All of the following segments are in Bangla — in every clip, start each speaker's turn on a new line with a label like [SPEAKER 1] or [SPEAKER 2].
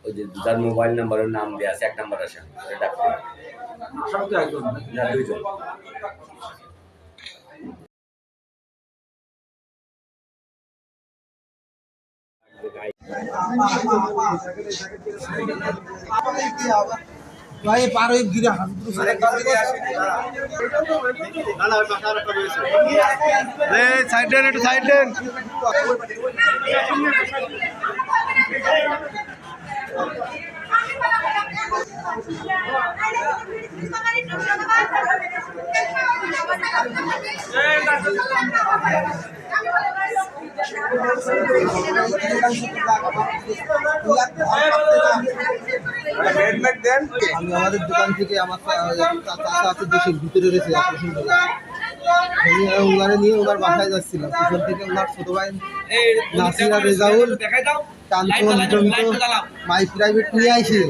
[SPEAKER 1] ওই যে যার মোবাইল নাম্বারের নাম দেওয়া আছে, 1 নাম্বার আসে দুইজন।
[SPEAKER 2] ভাই পার হয়ে গিরা সাইড দেন, একটু সাইড দেন। আমি আমাদের দোকান থেকে আমার চাচা আছে দেশের ভিতরে রয়েছে অপারেশন করে, ওনারে নিয়ে ওনার বাসায় যাচ্ছিলাম। পিছন থেকে ওনার ছোট ভাই নাসির আর রেজাউল মাই প্রাইভেট নিয়ে আইসে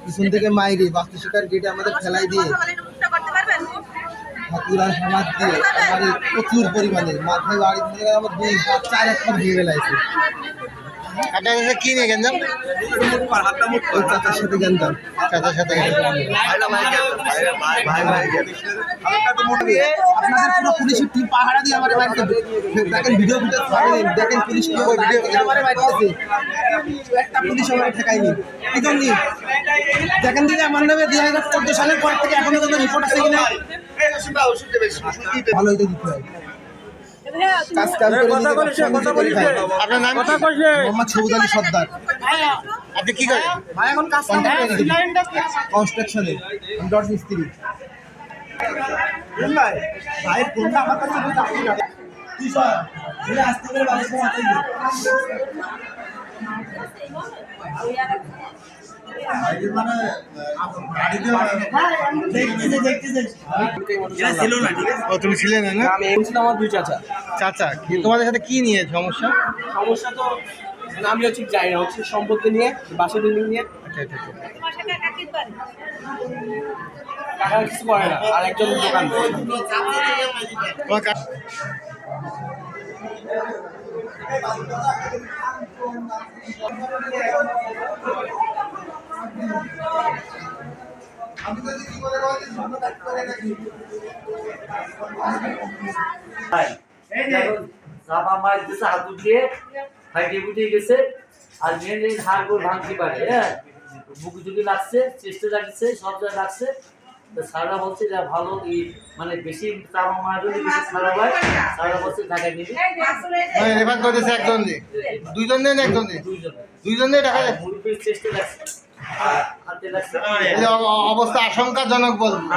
[SPEAKER 2] পিছন থেকে মাইরে বাস্তু শিকার গেটে আমাদের ফেলাই দিয়ে হাতুড়া সামাজ দিয়ে আমার প্রচুর পরিমাণে মাথায় বাড়ি থেকে আমার 2-4 একটা ভেঙে ফেলাইছে। কি নিয়ে গেঞ্জাম? ওই চাচার সাথে গেঞ্জাম, চাচার সাথে আপনাদের পুরো পুলিশের টিম পাহারা দিয়ে আমার বাড়িতে দেখেন, ভিডিও দেখেন পুলিশ আমার বাড়িতে একটা পুলিশ আমার ঠেকায়নি। কি জন্য দেখেন দিদি আমার নামে 2014 সালের পর থেকে এখনো কোনো রিপোর্ট আছে কিনা ভালো হইতে দিতে হয়। আপনার নাম মোহাম্মদ সবুজ আলী সর্দার। আপনি কি করেন? ভাই এখন কাজ কনস্ট্রাকশনে ডট মিস্ত্রি। ভাই ফোনটা আমার কাছে কি স্যার আসতে করে বাড়ির সাথে তুমি ছিলে না? আমি আমার 2 চাচা। চাচা তোমাদের সাথে কি নিয়ে সমস্যা? সমস্যা তো আমি হচ্ছে যাই না, হচ্ছে সম্পত্তি নিয়ে, বাসা বিল্ডিং নিয়ে। টাকা কিছু করে না, আর একজন দোকান
[SPEAKER 1] হাত উঠিয়ে ফাইটে উঠে গেছে, আর মেন হাড় গোড় ভাঙতে পারে, হ্যাঁ বুক ঝুঁকি লাগছে, চেষ্টা লাগছে, সব জায়গায় লাগছে। সারা বলছে যা ভালো মানে বেশি চাপা মারবে, বেশি সারা হয়, সারা বলছে ঢাকায় নিবি। রেফার করেছে একজন দিয়ে, দুইজন দিয়ে, একজন দিয়ে, দুইজন দিয়ে ঢাকা যায়। মুরব্বীর চেষ্টা লাগছে, হাতে লাগছে, অবস্থা আশঙ্কাজনক বলবো।